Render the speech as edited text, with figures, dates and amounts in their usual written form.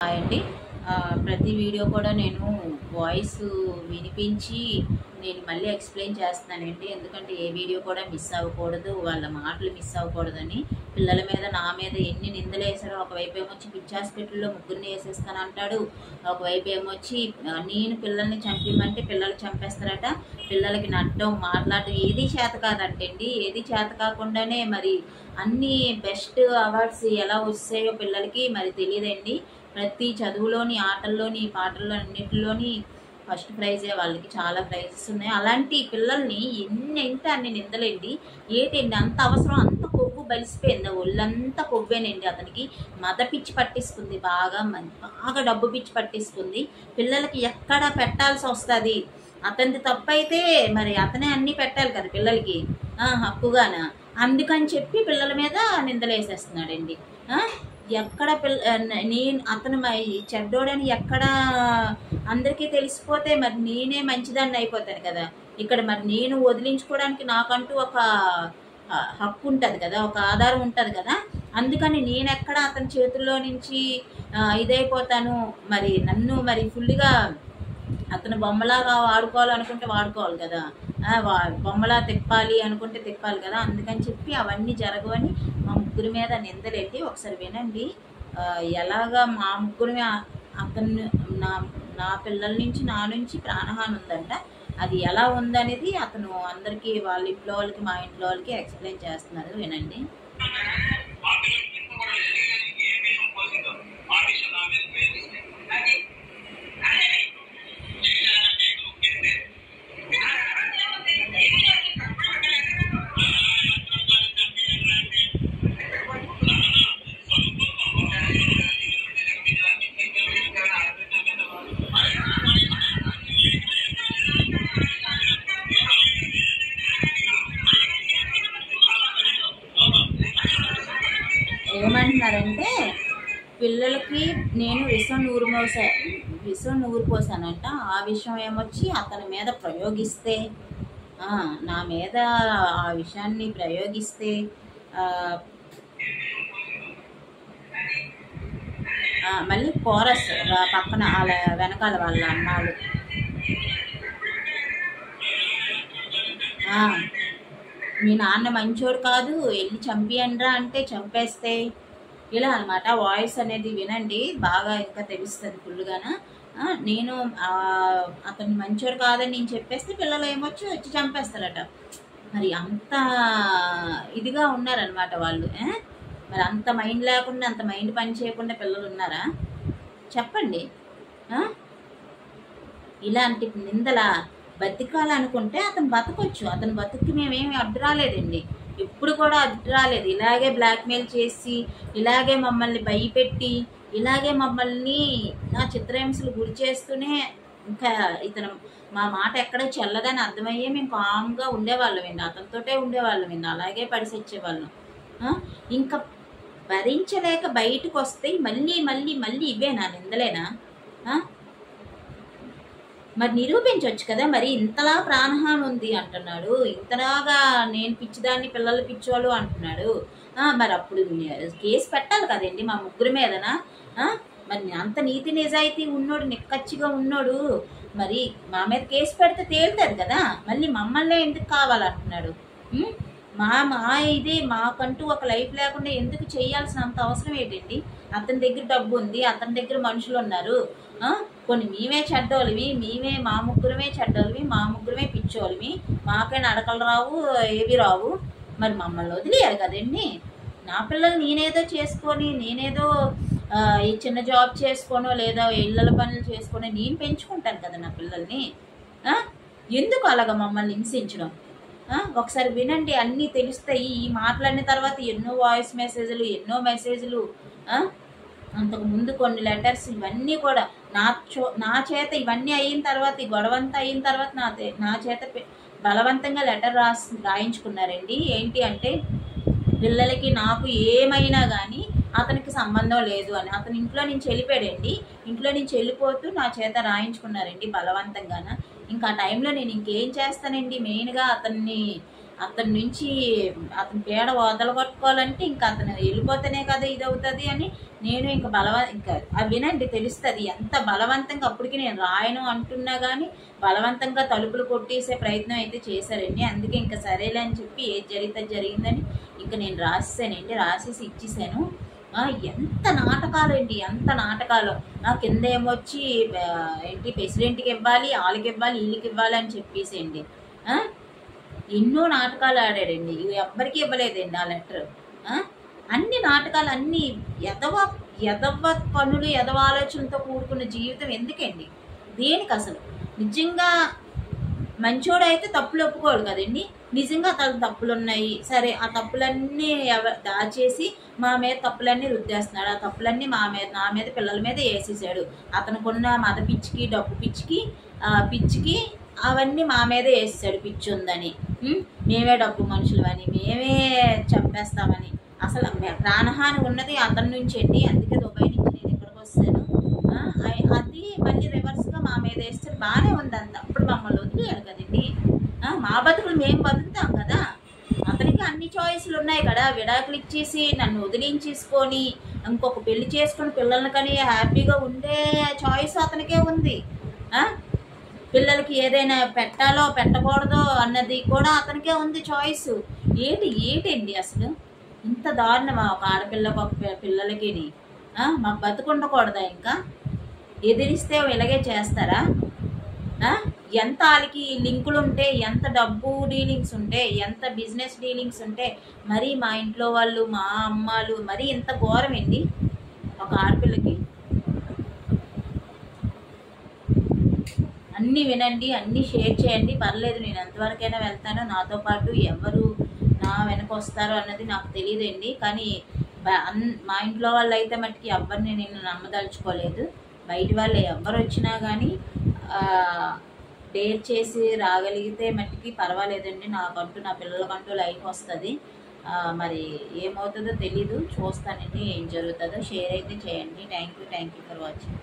Hi అండి. ప్రతి video కూడా నేను వాయిస్ వినిపించి నేను మళ్ళీ ఎక్స్ప్లెయిన్ చేస్తున్నానండి. ఎందుకంటే ఏ వీడియో కూడా మిస్ అవ్వకూడదు, వాళ్ళ మాటలు మిస్ అవ్వకూడదని. పిల్లల మీద నా మీద ఎన్ని నిందలు వేసారో, ఒకవైపు ఏమొచ్చి పిచ్చి హాస్పిటల్లో ముగ్గురిని వేసేస్తానంటాడు, ఒకవైపు ఏమొచ్చి నేను పిల్లల్ని చంపిమంటే పిల్లలు చంపేస్తారట, పిల్లలకి నడ్డం మాట్లాడటం ఏది చేత కాదంటండి. ఏది చేత కాకుండానే మరి అన్ని బెస్ట్ అవార్డ్స్ ఎలా వస్తాయో పిల్లలకి మరి తెలియదండి. ప్రతి చదువులోని, ఆటల్లోని, పాటల్లో అన్నిటిలోని ఫస్ట్ ప్రైజే వాళ్ళకి. చాలా ప్రైజెస్ ఉన్నాయి. అలాంటి పిల్లల్ని ఎన్ని అన్ని నిందలేండి. ఏంటండి అంత అవసరం? అంత కొవ్వు బలిసిపోయింది, ఒళ్ళంతా కొవ్వేనండి అతనికి. మద పిచ్చి పట్టిస్తుంది, బాగా డబ్బు పిచ్చి పట్టిస్తుంది. పిల్లలకి ఎక్కడ పెట్టాల్సి వస్తుంది. అతనిది తప్పు అయితే మరి అతనే అన్నీ పెట్టాలి కదా పిల్లలకి హక్కుగాన. అందుకని చెప్పి పిల్లల మీద నిందలేసేస్తున్నాడండి. ఎక్కడ నేను అతను చెడ్డోడని ఎక్కడ అందరికీ తెలిసిపోతే మరి నేనే మంచిదాన్ని అయిపోతాను కదా. ఇక్కడ మరి నేను వదిలించుకోవడానికి నాకంటూ ఒక హక్కు ఉంటుంది కదా, ఒక ఆధారం ఉంటుంది కదా. అందుకని నేను ఎక్కడ అతని చేతుల్లో నుంచి ఇదైపోతాను. మరి నన్ను మరి ఫుల్గా అతను బొమ్మలాగా వాడుకోవాలనుకుంటే వాడుకోవాలి కదా, బొమ్మలా తిప్పాలి అనుకుంటే తిప్పాలి కదా. అందుకని చెప్పి అవన్నీ జరగవని మా ముగ్గురి మీద నిందలేండి. ఒకసారి వినండి. ఎలాగా మా ముగ్గురి అతను నా పిల్లల నుంచి నా నుంచి ప్రాణహాని ఉందంట. అది ఎలా ఉందనేది అతను అందరికీ, వాళ్ళ ఇంట్లో వాళ్ళకి, మా ఇంట్లో వాళ్ళకి ఎక్స్ప్లెయిన్ చేస్తున్నారు. వినండి. ఏమంటున్నారంటే, పిల్లలకి నేను విషం నూరు పోసానంట. ఆ విషయం ఏమొచ్చి అతని మీద ప్రయోగిస్తే, నా మీద ఆ విషయాన్ని ప్రయోగిస్తే మళ్ళీ కోరస్ పక్కన వాళ్ళ వెనకాల వాళ్ళ అన్నాడు, మీ నాన్న మంచోడు కాదు, వెళ్ళి చంపియండ్రా అంటే చంపేస్తే ఇలా అనమాట. వాయిస్ అనేది వినండి, బాగా ఇంకా తెలుస్తుంది ఫుల్గాన. నేను అతను మంచోడు కాదని నేను చెప్పేస్తే పిల్లలు ఏమొచ్చి వచ్చి చంపేస్తారట. మరి అంత ఇదిగా ఉన్నారనమాట వాళ్ళు. మరి అంత మైండ్ లేకుండా, అంత మైండ్ పని చేయకుండా పిల్లలు ఉన్నారా చెప్పండి. ఇలాంటి నిందల బతికాలనుకుంటే అతను బతకొచ్చు. అతను బతుక్కి మేమేమి అడ్డు రాలేదండి, ఎప్పుడు కూడా అడ్డు రాలేదు. ఇలాగే బ్లాక్మెయిల్ చేసి, ఇలాగే మమ్మల్ని భయపెట్టి, ఇలాగే మమ్మల్ని చిత్రహింసలు గురి చేస్తూనే ఇంకా ఇతను మా మాట ఎక్కడ చెల్లదని అర్థమయ్యే మేము కామ్గా ఉండేవాళ్ళమండి, అతనితోటే ఉండేవాళ్ళమండి, అలాగే పడిసొచ్చేవాళ్ళం. ఇంకా భరించలేక బయటకు వస్తే మళ్ళీ మళ్ళీ మళ్ళీ ఇవే నా నిందలేనా? మరి నిరూపించవచ్చు కదా. మరి ఇంతలా ప్రాణహాని ఉంది అంటున్నాడు, ఇంతలాగా నేను పిచ్చిదాన్ని పిల్లలు పిచ్చోళ్ళు అంటున్నాడు. మరి అప్పుడు కేసు పెట్టాలి కదండి మా ముగ్గురి మీదనా. మరి అంత నీతి నిజాయితీ ఉన్నోడు, నిక్కచ్చిగా ఉన్నోడు మరి మా మీద కేసు పెడితే తేలుతుంది కదా. మళ్ళీ మమ్మల్నే ఎందుకు కావాలంటున్నాడు? ఇదే మాకంటూ ఒక లైఫ్ లేకుండా ఎందుకు చేయాల్సినంత అవసరం ఏంటండి? అతని దగ్గర డబ్బు ఉంది, అతని దగ్గర మనుషులు ఉన్నారు. కొన్ని మేమే చెడ్డోళ్ళవి, మా ముగ్గురమే చెడ్డోళ్ళవి, మా ముగ్గురమే పిచ్చోళ్ళవి, మాకే నడకలు రావు, ఏవి రావు. మరి మమ్మల్ని వదిలేయాలి కదండి. నా పిల్లలు నేనేదో చేసుకొని, నేనేదో ఈ చిన్న జాబ్ చేసుకోనో లేదా ఇళ్ళ పనులు చేసుకొని నేను పెంచుకుంటాను కదా నా పిల్లల్ని. ఎందుకు అలాగ మమ్మల్ని హింసించడం? ఒకసారి వినండి, అన్నీ తెలుస్తాయి. ఈ మాట్లాడిన తర్వాత ఎన్నో వాయిస్ మెసేజ్లు, ఎన్నో మెసేజ్లు, అంతకు ముందు కొన్ని లెటర్స్, ఇవన్నీ కూడా నా చేత ఇవన్నీ అయిన తర్వాత, ఈ గొడవంతా అయిన తర్వాత నా చేత బలవంతంగా లెటర్ రాయించుకున్నారండి. ఏంటి అంటే, పిల్లలకి నాకు ఏమైనా కానీ అతనికి సంబంధం లేదు అని. అతని ఇంట్లో నుంచి వెళ్ళిపోయాడండి. ఇంట్లో నుంచి వెళ్ళిపోతూ నా చేత రాయించుకున్నారండి బలవంతంగాన. ఇంకా ఆ టైంలో నేను ఇంకేం చేస్తానండి? మెయిన్గా అతన్ని అతని నుంచి అతని పీడ వదలగొట్టుకోవాలంటే ఇంకా అతను వెళ్ళిపోతేనే కదా ఇది అవుతుంది అని నేను ఇంకా ఇంకా అది వినండి తెలుస్తుంది ఎంత బలవంతంగా. అప్పటికి నేను రాయను అంటున్నా కానీ బలవంతంగా తలుపులు కొట్టేసే ప్రయత్నం అయితే చేశారండి. అందుకే ఇంకా సరేలే అని చెప్పి ఏది జరిగితే జరిగిందని ఇంకా నేను రాసేసానండి, రాసేసి ఇచ్చేసాను. ఎంత నాటకాలు అండి, ఎంత నాటకాలు. కింద ఏమొచ్చి ఏంటి ప్రెసిడెంట్కి ఇవ్వాలి, వాళ్ళకి ఇవ్వాలి, వీళ్ళకి ఇవ్వాలి అని చెప్పేసేయండి. ఎన్నో నాటకాలు ఆడాడండి, ఎవ్వరికి ఇవ్వలేదండి ఆ లెటర్. అన్ని నాటకాలు, అన్ని ఎదవ పనులు, ఎదవ ఆలోచనలతో కూడుకున్న జీవితం ఎందుకండి, దేనికి అసలు? నిజంగా మంచోడు అయితే తప్పులు ఒప్పుకోడు కదండి. నిజంగా అతను తప్పులు ఉన్నాయి, సరే ఆ తప్పులన్నీ దాచేసి మా మీద తప్పులన్నీ రుద్దేస్తున్నాడు. ఆ తప్పులన్నీ నా మీద పిల్లల మీద వేసేసాడు. అతనుకున్న మద పిచ్చికి, డబ్బు పిచ్చికి అవన్నీ మా మీదే వేసేసాడు. పిచ్చి ఉందని, మేమే డబ్బు మనుషులమని, మేమే చంపేస్తామని. అసలు ప్రాణహాని ఉన్నది అతని నుంచి అండి. అందుకే దుబాయ్ నుంచి నేను ఇక్కడికి వస్తాను. అది మళ్ళీ రివర్స్గా మా మీద వేస్తాడు. బాగానే ఉంది అంత. అప్పుడు మమ్మల్ని వదిలేయాలి కదండి. మా బతుకులు మేము బతుకుతాం కదా. అతనికి అన్ని చాయిస్లు ఉన్నాయి కదా. విడాకులు ఇచ్చేసి నన్ను వదిలించేసుకొని ఇంకొక పెళ్లి చేసుకుని పిల్లల్ని కానీ హ్యాపీగా ఉండే చాయిస్ అతనికే ఉంది. పిల్లలకి ఏదైనా పెట్టాలో పెట్టకూడదో అన్నది కూడా అతనికే ఉంది చాయిస్. ఏంటండి అసలు ఇంత దారుణమా? ఒక ఆడపిల్లకి ఒక పిల్లలకి మాకు బతుకుండకూడదా? ఇంకా ఎదిరిస్తే ఇలాగే చేస్తారా? ఎంత వాళ్ళకి లింకులు ఉంటే, ఎంత డబ్బు డీలింగ్స్ ఉంటే, ఎంత బిజినెస్ డీలింగ్స్ ఉంటే మరి మా ఇంట్లో వాళ్ళు, మా అమ్మాలు మరి ఇంత ఘోరం ఏంటి ఒక ఆడపిల్లకి? అన్నీ వినండి, అన్నీ షేర్ చేయండి, పర్లేదు. నేను ఎంతవరకైనా వెళ్తాను. నాతో పాటు ఎవరు నా వెనక వస్తారో అన్నది నాకు తెలియదండి. కానీ మా ఇంట్లో వాళ్ళు అయితే మట్టుకి ఎవరిని నేను నమ్మదలుచుకోలేదు. బయట వాళ్ళు ఎవరు వచ్చినా కానీ డేర్ చేసి రాగలిగితే మట్టుకి పర్వాలేదండి. నాకంటూ, నా పిల్లలకంటూ లైఫ్ వస్తుంది. మరి ఏమవుతుందో తెలీదు, చూస్తానండి ఏం జరుగుతుందో. షేర్ అయితే చేయండి. Thank you for watching.